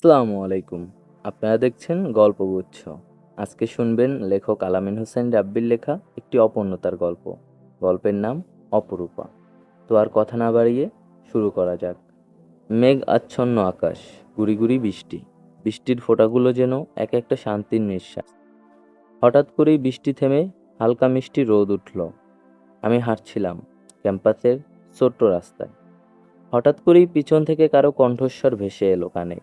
আসসালামু আলাইকুম। আপনারা দেখছেন গল্পগুচ্ছ। আজকে শুনবেন লেখক আলামিন হোসেন রাব্বির লেখা একটি অপূর্ণতার গল্প। গল্পের নাম অপরূপা। তো আর কথা না বাড়িয়ে শুরু করা যাক। মেঘ আচ্ছন্ন আকাশ, গুড়ি গুড়ি বৃষ্টি। বৃষ্টির ফোঁটাগুলো যেন এক একটা শান্তির নিঃশ্বাস। হঠাৎ করেই বৃষ্টি থেমে হালকা মিষ্টি রোদ উঠল। আমি হাঁটছিলাম ক্যাম্পাসের ছোট্ট রাস্তায়। হঠাৎ করেই পিছন থেকে কারো কণ্ঠস্বর ভেসে এলো কানে।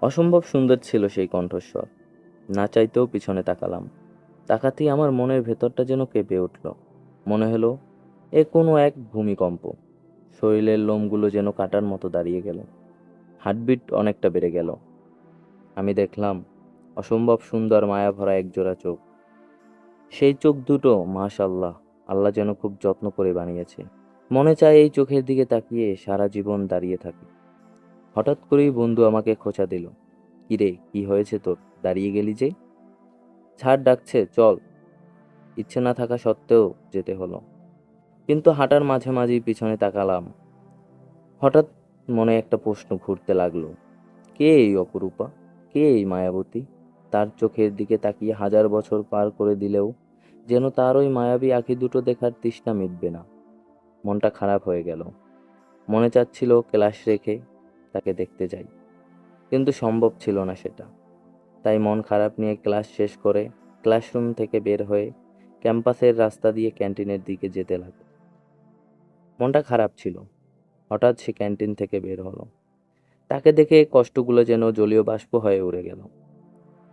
অসম্ভব সুন্দর ছিল সেই কণ্ঠস্বর। না চাইতেও পিছনে তাকালাম। তাকাতেই আমার মনের ভেতরটা যেন কেঁপে উঠল। মনে হলো এ কোনো এক ভূমিকম্প। শরীরের লোমগুলো যেন কাটার মতো দাঁড়িয়ে গেল। হার্টবিট অনেকটা বেড়ে গেল। আমি দেখলাম অসম্ভব সুন্দর মায়াভরা একজোড়া চোখ। সেই চোখ দুটো মাশাআল্লাহ, আল্লাহ যেন খুব যত্ন করে বানিয়েছে। মনে চায় এই চোখের দিকে তাকিয়ে সারা জীবন দাঁড়িয়ে থাকি। হঠাৎ করেই বন্ধু আমাকে খোঁচা দিল। কিরে, কি হয়েছে তোর, দাঁড়িয়ে গেলি যে? ছাড় ডাকছে, চল। ইচ্ছে না থাকা সত্ত্বেও যেতে হলো। কিন্তু হাঁটার মাঝে মাঝেই পিছনে তাকালাম। হঠাৎ মনে একটা প্রশ্ন ঘুরতে লাগলো। কে এই অপরূপা? কে এই মায়াবতী? তার চোখের দিকে তাকিয়ে হাজার বছর পার করে দিলেও যেন তার ওই মায়াবী আঁখি দুটো দেখার তৃষ্ণা মিটবে না। মনটা খারাপ হয়ে গেল। মনে চাচ্ছিল ক্লাস রেখে তাকে দেখতে যাই, কিন্তু সম্ভব ছিল না সেটা। তাই মন খারাপ নিয়ে ক্লাস শেষ করে ক্লাসরুম থেকে বের হয়ে ক্যাম্পাসের রাস্তা দিয়ে ক্যান্টিনের দিকে যেতে লাগে। মনটা খারাপ ছিল। হঠাৎ সে ক্যান্টিন থেকে বের হলো। তাকে দেখে কষ্টগুলো যেন জলীয় বাষ্প হয়ে উড়ে গেল।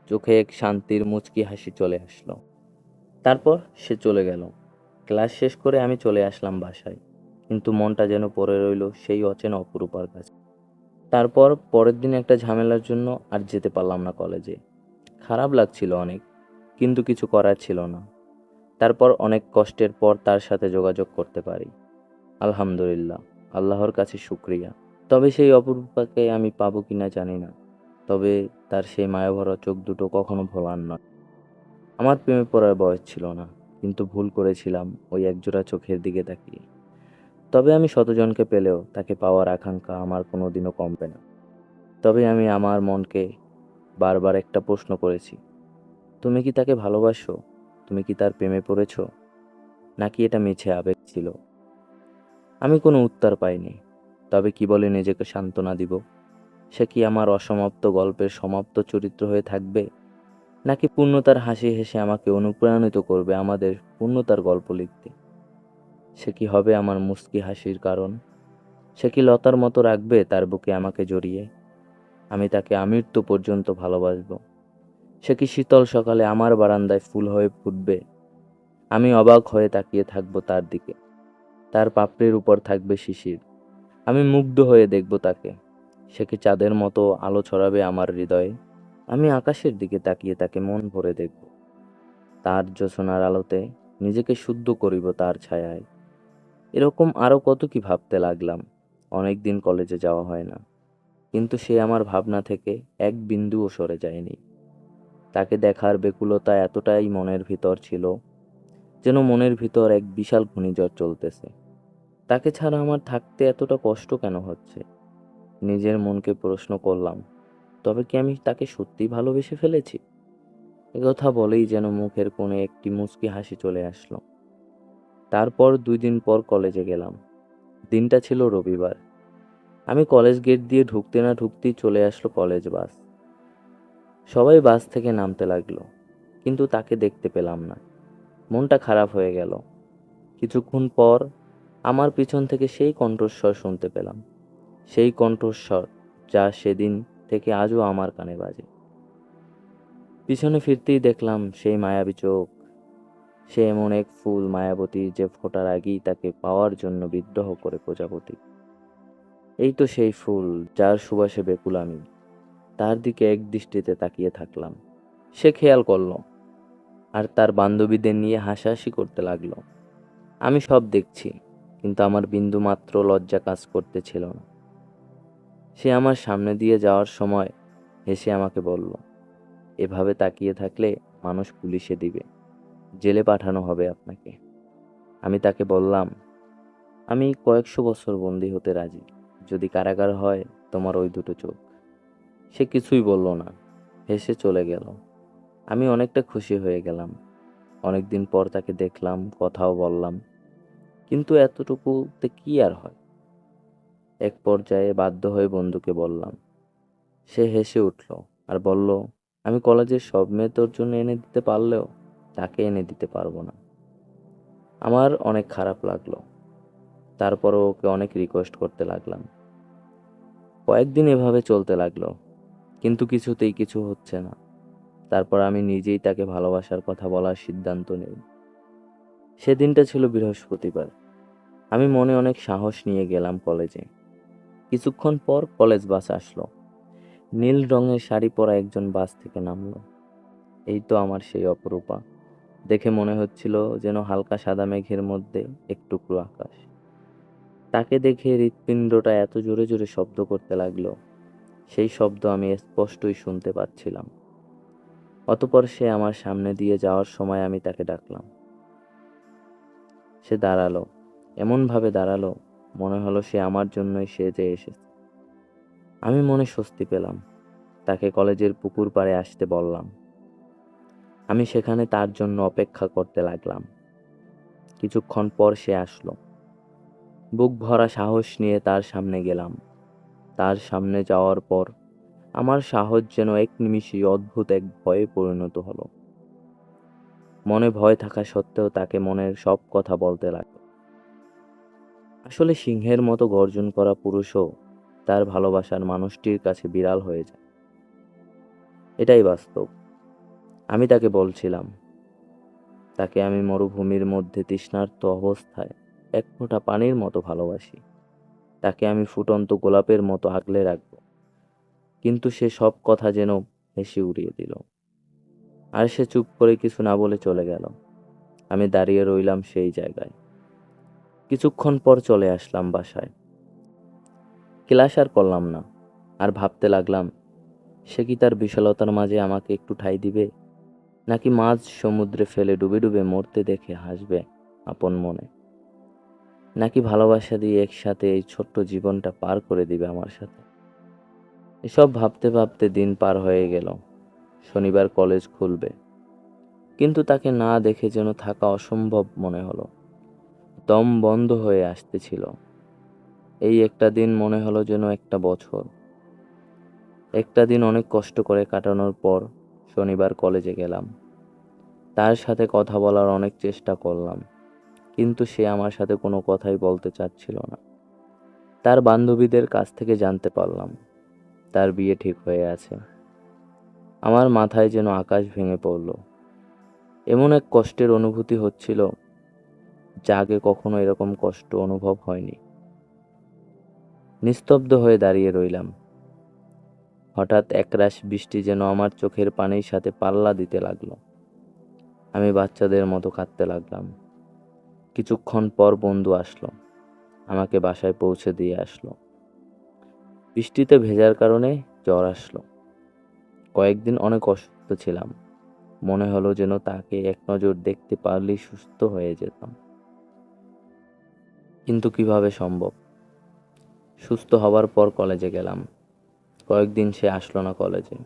চোখে এক শান্তির মুচকি হাসি চলে আসলো। তারপর সে চলে গেল। ক্লাস শেষ করে আমি চলে আসলাম বাসায়। কিন্তু মনটা যেন পড়ে রইল সেই অচেনা অপরূপার কাছে। তারপর পরের দিন একটা ঝামেলার জন্য আর যেতে পারলাম না কলেজে। খারাপ লাগছিল অনেক, কিন্তু কিছু করার ছিল না। তারপর অনেক কষ্টের পর তার সাথে যোগাযোগ করতে পারি। আলহামদুলিল্লাহ, আল্লাহর কাছে শুক্রিয়া। তবে সেই অপরূপাকে আমি পাবো কিনা জানি না। তবে তার সেই মায়াভরা চোখ দুটো কখনো ভোলার নয়। আমার প্রেমে পড়ার বয়স ছিল না, কিন্তু ভুল করেছিলাম ওই একজোড়া চোখের দিকে তাকিয়ে। তবে আমি শতজনকে পেলেও তাকে পাওয়ার আকাঙ্ক্ষা আমার কোনোদিনও কমবে না। তবে আমি আমার মনকে বারবার একটা প্রশ্ন করেছি, তুমি কি তাকে ভালোবাসো? তুমি কি তার প্রেমে পড়েছো? নাকি এটা মিছে আবেগ ছিল? আমি কোনো উত্তর পাইনি। তবে কি বলে নিজেকে সান্ত্বনা দিব? সে কি আমার অসমাপ্ত গল্পের সমাপ্ত চরিত্র হয়ে থাকবে, নাকি পূর্ণতার হাসি হেসে আমাকে অনুপ্রাণিত করবে আমাদের পূর্ণতার গল্প লিখতে? সে কি হবে আমার মুস্কি হাসির কারণ? সে কি লতার মতো রাখবে তার বুকে আমাকে জড়িয়ে? আমি তাকে আমৃত্যু পর্যন্ত ভালোবাসবো। সে কি শীতল সকালে আমার বারান্দায় ফুল হয়ে ফুটবে? আমি অবাক হয়ে তাকিয়ে থাকবো তার দিকে। তার পাপড়ির উপর থাকবে শিশির। আমি মুগ্ধ হয়ে দেখব তাকে। সে কি চাঁদের মতো আলো ছড়াবে আমার হৃদয়ে? আমি আকাশের দিকে তাকিয়ে তাকে মন ভরে দেখব। তার জ্যোৎস্নার আলোতে নিজেকে শুদ্ধ করিব তার ছায়ায়। এরকম আরো কত কি ভাবতে লাগলাম। অনেকদিন কলেজে যাওয়া হয় না, কিন্তু সে আমার ভাবনা থেকে এক বিন্দুও সরে যায়নি। তাকে দেখার ব্যাকুলতা এতটাই মনের ভিতর ছিল, যেন মনের ভিতর এক বিশাল ঘূর্ণিঝড় চলতেছে। তাকে ছাড়া আমার থাকতে এতটা কষ্ট কেন হচ্ছে? নিজের মনকে প্রশ্ন করলাম, তবে কি আমি তাকে সত্যিই ভালোবেসে ফেলেছি? একথা বলেই যেন মুখের কোণে একটি মুচকি হাসি চলে আসলো। তারপর 2 দিন পর কলেজে গেলাম। দিনটা ছিল রবিবার। আমি কলেজ গেট দিয়ে ঢুকতে না ঢুকতেই চলে আসলো কলেজ বাস। সবাই বাস থেকে নামতে লাগলো, কিন্তু তাকে দেখতে পেলাম না। মনটা খারাপ হয়ে গেল। কিছুক্ষণ পর আমার পিছন থেকে সেই কণ্ঠস্বর শুনতে পেলাম। সেই কণ্ঠস্বর যা সেদিন থেকে আজও আমার কানে বাজে। পিছনে ফিরতেই দেখলাম সেই মায়াবী চোখ। সে এমন এক ফুল মায়াবতী যে ফোটার আগেই তাকে পাওয়ার জন্য বিদ্রোহ করে প্রজাপতি। এই তো সেই ফুল যার সুবাসে বেকুল আমি। তার দিকে এক দৃষ্টিতে তাকিয়ে থাকলাম। সে খেয়াল করলো আর তার বান্ধবীদের নিয়ে হাসাহাসি করতে লাগলো। আমি সব দেখছি, কিন্তু আমার বিন্দু মাত্র লজ্জা কাজ করতেছিল না। সে আমার সামনে দিয়ে যাওয়ার সময় হেসে আমাকে বলল, এভাবে তাকিয়ে থাকলে মানুষ পুলিশে দিবে, জেলে পাঠানো হবে আপনাকে। আমি তাকে বললাম, আমি কয়েকশো বছর বন্দি হতে রাজি, যদি কারাগার হয় তোমার ওই দুটো চোখ। সে কিছুই বলল না, হেসে চলে গেল। আমি অনেকটা খুশি হয়ে গেলাম। অনেকদিন পর তাকে দেখলাম, কথাও বললাম, কিন্তু এতটুকুতে কি আর হয়। এক পর্যায়ে বাধ্য হয়ে বন্ধুকে বললাম। সে হেসে উঠল আর বলল, আমি কলেজের সব মেয়ে তোর জন্য এনে দিতে পারলেও তাকে এনে দিতে পারবো না। আমার অনেক খারাপ লাগলো। তারপরও ওকে অনেক রিকোয়েস্ট করতে লাগলাম। কয়েকদিন এভাবে চলতে লাগলো, কিন্তু কিছুতেই কিছু হচ্ছে না। তারপর আমি নিজেই তাকে ভালোবাসার কথা বলার সিদ্ধান্ত নেই। সেদিনটা ছিল বৃহস্পতিবার। আমি মনে অনেক সাহস নিয়ে গেলাম কলেজে। কিছুক্ষণ পর কলেজ বাস আসলো। নীল রঙের শাড়ি পরা একজন বাস থেকে নামলো। এই তো আমার সেই অপরূপা। দেখে মনে হচ্ছিল যেন হালকা সাদা মেঘের মধ্যে এক টুকরো আকাশ। তাকে দেখে হৃৎপিণ্ডটা এত জোরে জোরে শব্দ করতে লাগলো, সেই শব্দ আমি স্পষ্টই শুনতে পাচ্ছিলাম। অতঃপর সে আমার সামনে দিয়ে যাওয়ার সময় আমি তাকে ডাকলাম। সে দাঁড়ালো, এমনভাবে দাঁড়ালো মনে হলো সে আমার জন্যই সেজে এসেছে। আমি মনে স্বস্তি পেলাম। তাকে কলেজের পুকুর পাড়ে আসতে বললাম। আমি সেখানে তার জন্য অপেক্ষা করতে লাগলাম। কিছুক্ষণ পর সে আসলো। বুক ভরা সাহস নিয়ে তার সামনে গেলাম। তার সামনে যাওয়ার পর আমার সাহস যেন এক নিমিষেই অদ্ভুত এক ভয়ে পরিণত হলো। মনে ভয় থাকা সত্ত্বেও তাকে মনের সব কথা বলতে লাগলো। আসলে সিংহের মতো গর্জন করা পুরুষও তার ভালোবাসার মানুষটির কাছে বিড়াল হয়ে যায়। এটাই বাস্তব। আমি তাকে বলছিলাম, তাকে আমি মরুভূমির মধ্যে তৃষ্ণার্ত অবস্থায় এক ফোঁটা পানির মতো ভালোবাসি। তাকে আমি ফুটন্ত গোলাপের মতো আগলে রাখবো। কিন্তু সে সব কথা যেন হেসে উড়িয়ে দিল। আর সে চুপ করে কিছু না বলে চলে গেল। আমি দাঁড়িয়ে রইলাম সেই জায়গায়। কিছুক্ষণ পর চলে আসলাম বাসায়। ক্লাস আর করলাম না। আর ভাবতে লাগলাম, সে কি তার বিশালতার মাঝে আমাকে একটু ঠাঁই দিবে, নাকি মাঝ সমুদ্রে ফেলে ডুবে ডুবে মরতে দেখে হাসবে আপন মনে, নাকি ভালোবাসা দিয়ে একসাথে এই ছোট্ট জীবনটা পার করে দিবে আমার সাথে। এসব ভাবতে ভাবতে দিন পার হয়ে গেল। শনিবার কলেজ খুলবে, কিন্তু তাকে না দেখে যেন থাকা অসম্ভব মনে হলো। দম বন্ধ হয়ে আসতেছিল। এই একটা দিন মনে হলো যেন একটা বছর। একটা দিন অনেক কষ্ট করে কাটানোর পর শনিবার কলেজে গেলাম। তার সাথে কথা বলার অনেক চেষ্টা করলাম, কিন্তু সে আমার সাথে কোনো কথাই বলতে চাচ্ছিল না। তার বান্ধবীদের কাছ থেকে জানতে পারলাম তার বিয়ে ঠিক হয়ে আছে। আমার মাথায় যেন আকাশ ভেঙে পড়ল। এমন এক কষ্টের অনুভূতি হচ্ছিল যা আগে কখনো এরকম কষ্ট অনুভব হয়নি। নিস্তব্ধ হয়ে দাঁড়িয়ে রইলাম। হঠাৎ একরাশ বৃষ্টি যেন আমার চোখের পানির সাথে পাল্লা দিতে লাগলো। আমি বাচ্চাদের মতো কাঁদতে লাগলাম। কিছুক্ষণ পর বন্ধু আসলো, আমাকে বাসায় পৌঁছে দিয়ে আসলো। বৃষ্টিতে ভেজার কারণে জ্বর আসলো। কয়েকদিন অনেক অসুস্থ ছিলাম। মনে হলো যেন তাকে এক নজর দেখতে পারলেই সুস্থ হয়ে যেতাম। কিন্তু কিভাবে সম্ভব? সুস্থ হবার পর কলেজে গেলাম। কয়েকদিন সে আসলো না কলেজে।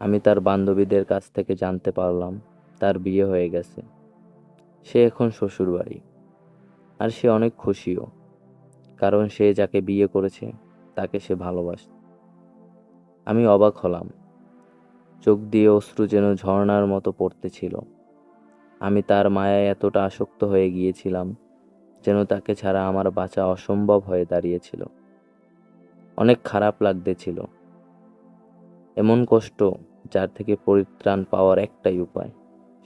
আমি তার বান্ধবীদের কাছ থেকে জানতে পারলাম তার বিয়ে হয়ে গেছে। সে এখন শ্বশুরবাড়ি। আর সে অনেক খুশিও, কারণ সে যাকে বিয়ে করেছে তাকে সে ভালোবাসে। আমি অবাক হলাম। চোখ দিয়ে অশ্রু যেন ঝর্ণার মতো পড়তেছিল। আমি তার মায়ায় এতটা আসক্ত হয়ে গিয়েছিলাম যেন তাকে ছাড়া আমার বাঁচা অসম্ভব হয়ে দাঁড়িয়েছিল। অনেক খারাপ লাগতেছিল। এমন কষ্ট যার থেকে পরিত্রাণ পাওয়ার একটাই উপায়,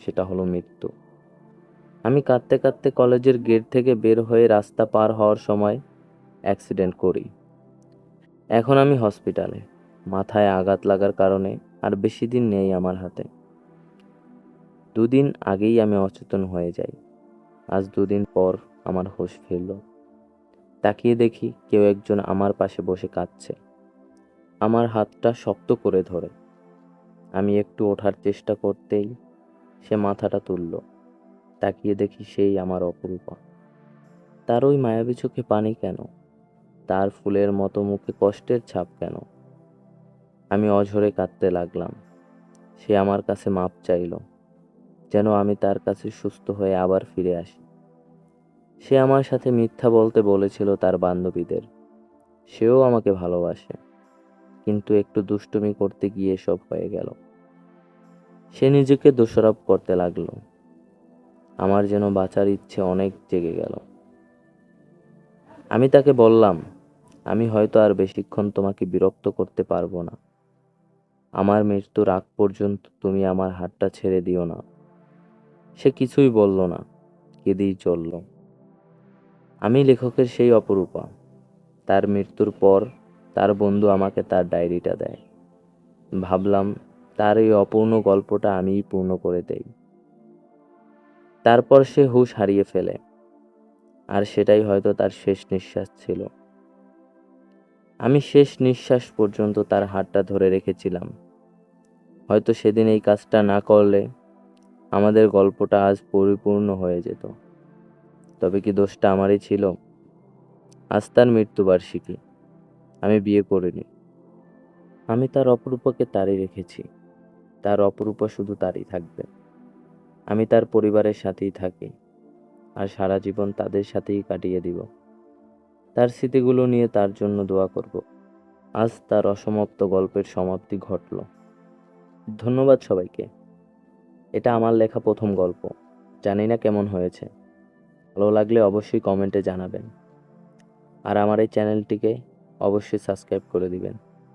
সেটা হলো মৃত্যু। আমি কাঁদতে কাঁদতে কলেজের গেট থেকে বের হয়ে রাস্তা পার হওয়ার সময় অ্যাক্সিডেন্ট করি। এখন আমি হসপিটালে। মাথায় আঘাত লাগার কারণে আর বেশি দিন নেই আমার হাতে। 2 দিন আগেই আমি অচেতন হয়ে যাই। আজ 2 দিন পর আমার হুঁশ ফিরল। তাকিয়ে দেখি কেউ একজন আমার পাশে বসে কাঁদছে। আমার হাতটা শক্ত করে ধরে। আমি একটু ওঠার চেষ্টা করতেই সে মাথাটা তুলল। তাকিয়ে দেখি সেই আমার অপরূপা। তার ওই মায়াবী চোখে পানি কেন? তার ফুলের মতো মুখে কষ্টের ছাপ কেন? আমি অঝরে কাঁদতে লাগলাম। সে আমার কাছে মাপ চাইল, যেন আমি তার কাছে সুস্থ হয়ে আবার ফিরে আসি। সে আমার সাথে মিথ্যা বলতে বলেছিল তার বান্ধবীদের। সেও আমাকে ভালোবাসে, কিন্তু একটু দুষ্টুমি করতে গিয়ে সব হয়ে গেল। সে নিজেকে দোষারোপ করতে লাগলো। আমার যেন বাঁচার ইচ্ছে অনেক জেগে গেল। আমি তাকে বললাম, আমি হয়তো আর বেশিক্ষণ তোমাকে বিরক্ত করতে পারবো না। আমার মৃত্যুর আগ পর্যন্ত তুমি আমার হাতটা ছেড়ে দিও না। সে কিছুই বলল না, কেঁদেই চলল। আমি লেখকের সেই অপরূপা। তার মৃত্যুর পর তার বন্ধু আমাকে তার ডায়েরিটা দেয়। ভাবলাম, তার এই অপূর্ণ গল্পটা আমিই পূর্ণ করে দেই। তারপর সে হুঁশ হারিয়ে ফেলে, আর সেটাই হয়তো তার শেষ নিঃশ্বাস ছিল। আমি শেষ নিঃশ্বাস পর্যন্ত তার হাতটা ধরে রেখেছিলাম। হয়তো সেদিন এই কাজটা না করলে আমাদের গল্পটা আজ পরিপূর্ণ হয়ে যেত। তবে কি দোষটা আমারই ছিল? আজ তার মৃত্যুবার্ষিকী, আমি বিয়ে করিনি। আমি তার অপরূপাকে তারই রেখেছি। তার অপরূপা শুধু তারই থাকবে। আমি তার পরিবারের সাথেই থাকি, আর সারা জীবন তাদের সাথেই কাটিয়ে দিব। তার স্মৃতিগুলো নিয়ে তার জন্য দোয়া করব। আজ তার অসমাপ্ত গল্পের সমাপ্তি ঘটল। ধন্যবাদ সবাইকে। এটা আমার লেখা প্রথম গল্প। জানি না কেমন হয়েছে। ভালো লাগলে অবশ্যই কমেন্টে জানাবেন। আর আমার এই চ্যানেলটিকে অবশ্যই সাবস্ক্রাইব করে দিবেন।